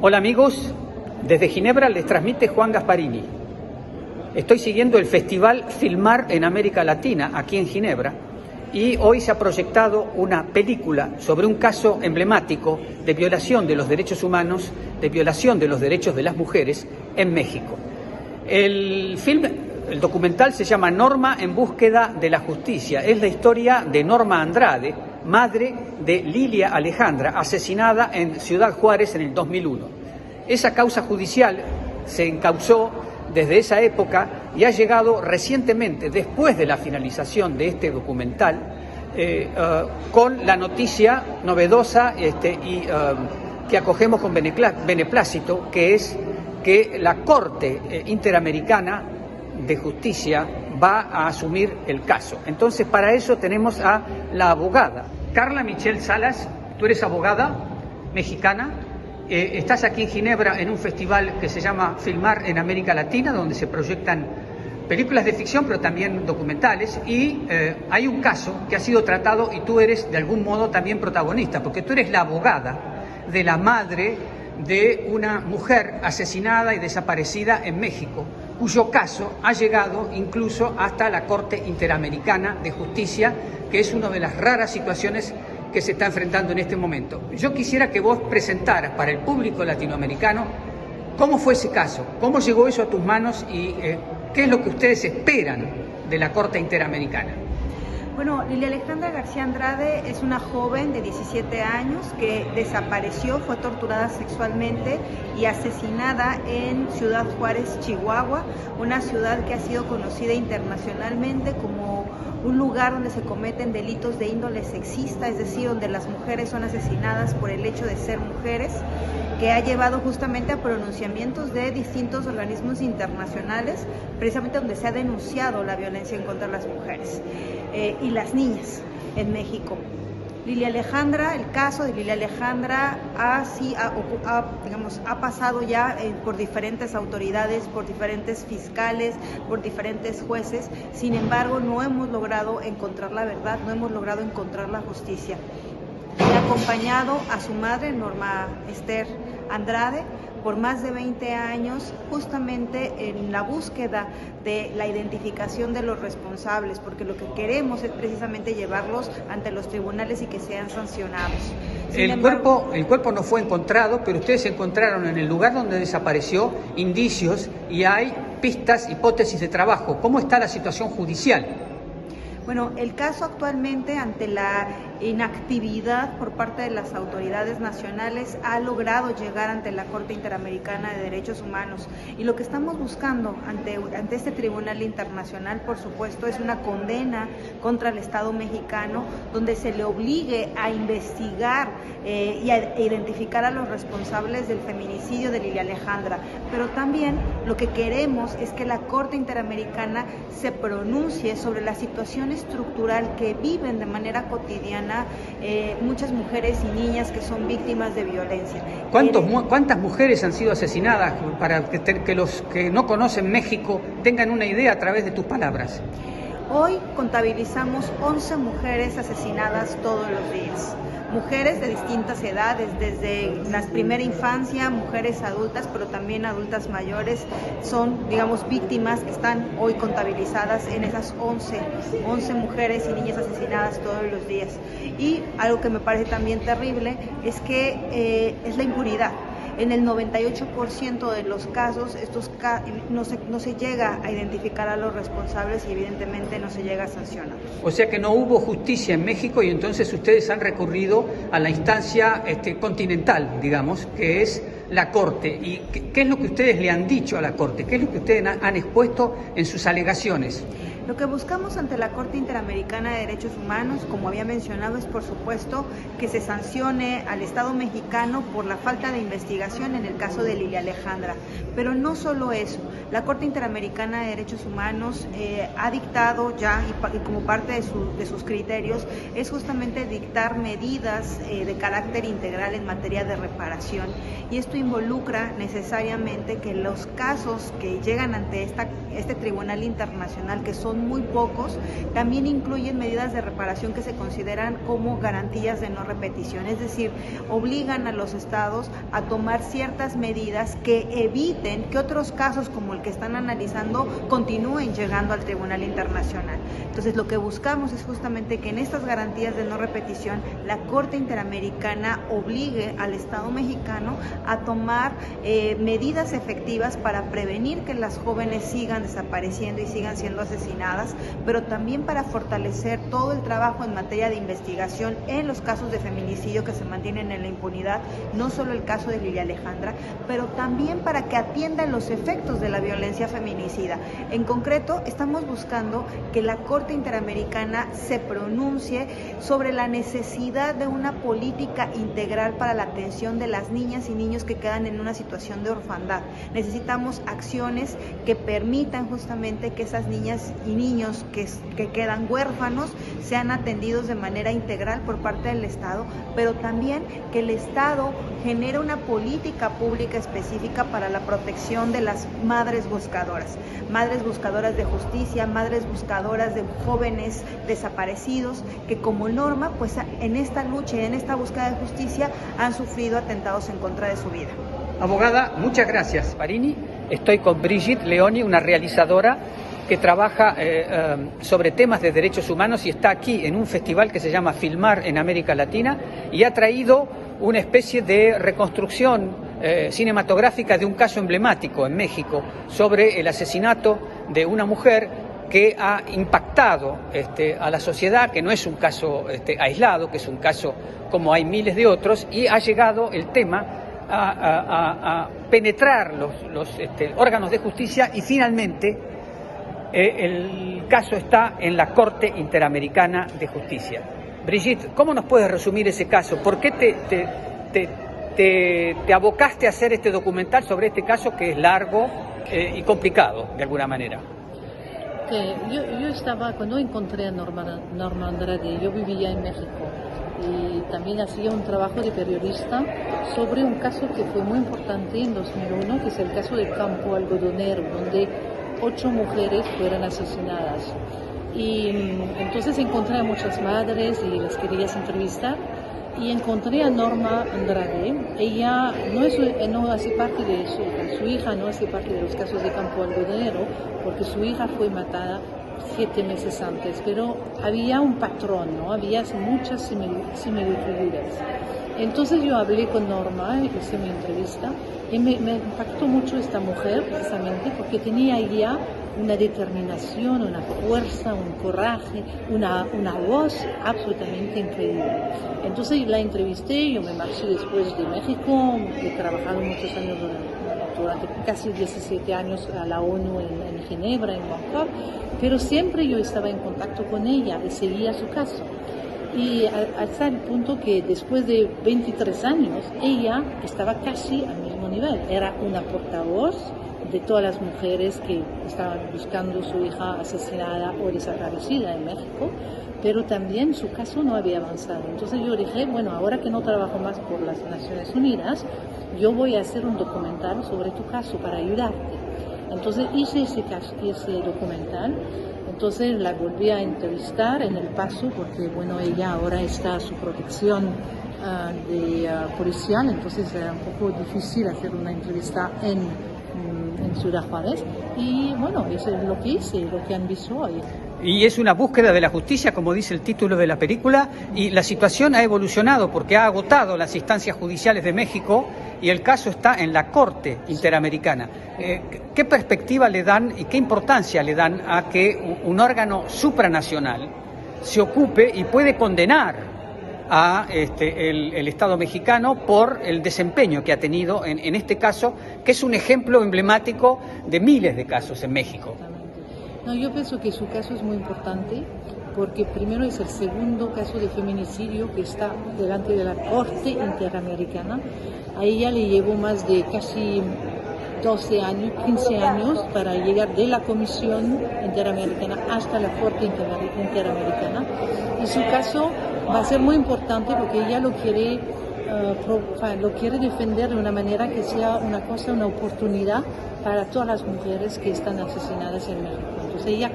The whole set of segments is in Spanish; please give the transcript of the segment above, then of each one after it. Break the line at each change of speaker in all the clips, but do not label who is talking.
Hola amigos, desde Ginebra les transmite Juan Gasparini. Estoy siguiendo el Festival Filmar en América Latina, aquí en Ginebra, y hoy se ha proyectado una película sobre un caso emblemático de violación de los derechos humanos, de violación de los derechos de las mujeres en México. El documental se llama Norma en búsqueda de la justicia. Es la historia de Norma Andrade, madre de Lilia Alejandra, asesinada en Ciudad Juárez en el 2001. Esa causa judicial se encauzó desde esa época y ha llegado recientemente, después de la finalización de este documental, con la noticia novedosa que acogemos con beneplácito, que es que la Corte Interamericana de Justicia va a asumir el caso. Entonces, para eso tenemos a la abogada Carla Michelle Salas. Tú eres abogada mexicana, estás aquí en Ginebra en un festival que se llama Filmar en América Latina, donde se proyectan películas de ficción, pero también documentales, y hay un caso que ha sido tratado y tú eres de algún modo también protagonista, porque tú eres la abogada de la madre de una mujer asesinada y desaparecida en México, cuyo caso ha llegado incluso hasta la Corte Interamericana de Justicia, que es una de las raras situaciones que se está enfrentando en este momento. Yo quisiera que vos presentaras para el público latinoamericano cómo fue ese caso, cómo llegó eso a tus manos y qué es lo que ustedes esperan de la Corte Interamericana.
Bueno, Lilia Alejandra García Andrade es una joven de 17 años que desapareció, fue torturada sexualmente y asesinada en Ciudad Juárez, Chihuahua, una ciudad que ha sido conocida internacionalmente como un lugar donde se cometen delitos de índole sexista, es decir, donde las mujeres son asesinadas por el hecho de ser mujeres, que ha llevado justamente a pronunciamientos de distintos organismos internacionales, precisamente donde se ha denunciado la violencia en contra de las mujeres y las niñas en México. Lilia Alejandra, el caso de Lilia Alejandra ha pasado ya por diferentes autoridades, por diferentes fiscales, por diferentes jueces. Sin embargo, no hemos logrado encontrar la verdad, no hemos logrado encontrar la justicia. He acompañado a su madre, Norma Esther Andrade, por más de 20 años, justamente en la búsqueda de la identificación de los responsables, porque lo que queremos es precisamente llevarlos ante los tribunales y que sean sancionados.
El cuerpo no fue encontrado, pero ustedes encontraron en el lugar donde desapareció indicios y hay pistas, hipótesis de trabajo. ¿Cómo está la situación judicial?
Bueno, el caso actualmente, ante la inactividad por parte de las autoridades nacionales, ha logrado llegar ante la Corte Interamericana de Derechos Humanos. Y lo que estamos buscando ante este Tribunal Internacional, por supuesto, es una condena contra el Estado mexicano, donde se le obligue a investigar y a identificar a los responsables del feminicidio de Lilia Alejandra. Pero también lo que queremos es que la Corte Interamericana se pronuncie sobre la situación estructural que viven de manera cotidiana muchas mujeres y niñas que son víctimas de violencia.
¿Cuántas mujeres han sido asesinadas, para que los que no conocen México tengan una idea a través de tus palabras?
Hoy contabilizamos 11 mujeres asesinadas todos los días. Mujeres de distintas edades, desde la primera infancia, mujeres adultas, pero también adultas mayores, son, digamos, víctimas que están hoy contabilizadas en esas 11 mujeres y niñas asesinadas todos los días. Y algo que me parece también terrible es que es la impunidad. En el 98% de los casos no se llega a identificar a los responsables y evidentemente no se llega a sancionar.
O sea que no hubo justicia en México y entonces ustedes han recurrido a la instancia continental, digamos, que es la Corte. ¿Y qué es lo que ustedes le han dicho a la Corte? ¿Qué es lo que ustedes han expuesto en sus alegaciones?
Lo que buscamos ante la Corte Interamericana de Derechos Humanos, como había mencionado, es por supuesto que se sancione al Estado mexicano por la falta de investigación en el caso de Lilia Alejandra. Pero no solo eso, la Corte Interamericana de Derechos Humanos ha dictado ya, y como parte de sus criterios, es justamente dictar medidas de carácter integral en materia de reparación. Y esto involucra necesariamente que los casos que llegan ante este tribunal internacional, que son son muy pocos, también incluyen medidas de reparación que se consideran como garantías de no repetición, es decir, obligan a los estados a tomar ciertas medidas que eviten que otros casos como el que están analizando continúen llegando al Tribunal Internacional. Entonces, lo que buscamos es justamente que en estas garantías de no repetición la Corte Interamericana obligue al Estado mexicano a tomar medidas efectivas para prevenir que las jóvenes sigan desapareciendo y sigan siendo asesinadas, pero también para fortalecer todo el trabajo en materia de investigación en los casos de feminicidio que se mantienen en la impunidad, no solo el caso de Lilia Alejandra, pero también para que atiendan los efectos de la violencia feminicida. En concreto, estamos buscando que la Corte Interamericana se pronuncie sobre la necesidad de una política integral para la atención de las niñas y niños que quedan en una situación de orfandad. Necesitamos acciones que permitan justamente que esas niñas y niños que quedan huérfanos sean atendidos de manera integral por parte del Estado, pero también que el Estado genere una política pública específica para la protección de las madres buscadoras de justicia, madres buscadoras de jóvenes desaparecidos que como norma, pues en esta lucha y en esta búsqueda de justicia han sufrido atentados en contra de su vida.
Abogada, muchas gracias. Gasparini, estoy con Brigitte Leoni, una realizadora que trabaja sobre temas de derechos humanos y está aquí en un festival que se llama Filmar en América Latina y ha traído una especie de reconstrucción cinematográfica de un caso emblemático en México sobre el asesinato de una mujer que ha impactado a la sociedad, que no es un caso aislado, que es un caso como hay miles de otros, y ha llegado el tema a penetrar los órganos de justicia y finalmente el caso está en la Corte Interamericana de Justicia. Brigitte, ¿cómo nos puedes resumir ese caso? ¿Por qué te abocaste a hacer este documental sobre este caso que es largo y complicado de alguna manera?
Yo estaba, cuando encontré a Norma Andrade, yo vivía en México y también hacía un trabajo de periodista sobre un caso que fue muy importante en 2001, que es el caso de Campo Algodonero, donde 8 mujeres fueron asesinadas. Y entonces encontré a muchas madres y las quería entrevistar y encontré a Norma Andrade. Ella no hace parte de eso, su hija no hace parte de los casos de Campo Algodonero porque su hija fue matada 7 meses antes, pero había un patrón, ¿no? Había muchas similitudes. Entonces yo hablé con Norma, hice mi entrevista y me impactó mucho esta mujer precisamente porque tenía ya una determinación, una fuerza, un coraje, una voz absolutamente increíble. Entonces la entrevisté, yo me marché después de México, he trabajado muchos años durante casi 17 años a la ONU en Ginebra, en Bangkok, pero siempre yo estaba en contacto con ella y seguía su caso. Y hasta el punto que después de 23 años, ella estaba casi al mismo nivel. Era una portavoz de todas las mujeres que estaban buscando su hija asesinada o desaparecida en México, pero también su caso no había avanzado. Entonces yo dije, bueno, ahora que no trabajo más por las Naciones Unidas, yo voy a hacer un documental sobre tu caso para ayudarte. Entonces hice ese documental. Entonces la volví a entrevistar en El Paso porque, bueno, ella ahora está a su protección policial, entonces era un poco difícil hacer una entrevista en Ciudad Juárez. Y bueno, eso es lo que hice, lo que han visto hoy.
Y es una búsqueda de la justicia, como dice el título de la película, y la situación ha evolucionado porque ha agotado las instancias judiciales de México y el caso está en la Corte Interamericana. ¿Qué perspectiva le dan y qué importancia le dan a que un órgano supranacional se ocupe y puede condenar a el Estado mexicano por el desempeño que ha tenido en este caso, que es un ejemplo emblemático de miles de casos en México?
No, yo pienso que su caso es muy importante porque primero es el segundo caso de feminicidio que está delante de la Corte Interamericana. A ella le llevó más de casi 12 años, 15 años para llegar de la Comisión Interamericana hasta la Corte Interamericana. Y su caso va a ser muy importante porque ella lo quiere defender de una manera que sea una oportunidad para todas las mujeres que están asesinadas en México. Pues ella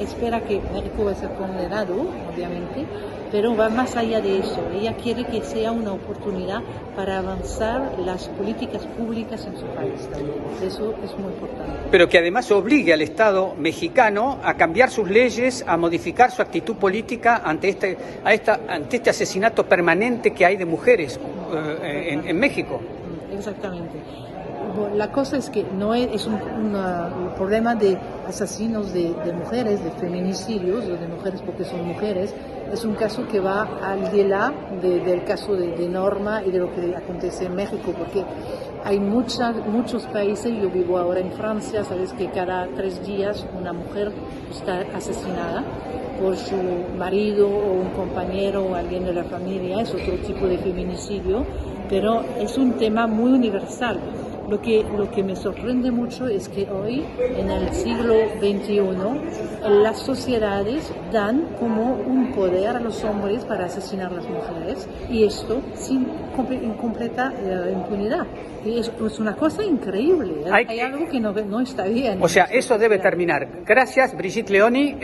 espera que México va a ser condenado, obviamente, pero va más allá de eso. Ella quiere que sea una oportunidad para avanzar las políticas públicas en su país también. Eso es muy importante.
Pero que además obligue al Estado mexicano a cambiar sus leyes, a modificar su actitud política ante este asesinato permanente que hay de mujeres en México.
Exactamente. La cosa es que no es un problema de asesinos de mujeres, de feminicidios, o de mujeres porque son mujeres. Es un caso que va al del caso de Norma y de lo que acontece en México, porque hay muchos países. Yo vivo ahora en Francia, sabes que cada 3 días una mujer está asesinada por su marido o un compañero o alguien de la familia. Es otro tipo de feminicidio, pero es un tema muy universal. Lo que me sorprende mucho es que hoy, en el siglo XXI, las sociedades dan como un poder a los hombres para asesinar a las mujeres, y esto en completa impunidad. Y es una cosa increíble. Hay algo que no está bien.
O sea, eso debe terminar. Gracias, Brigitte Leoni.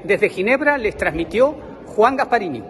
Desde Ginebra les transmitió Juan Gasparini.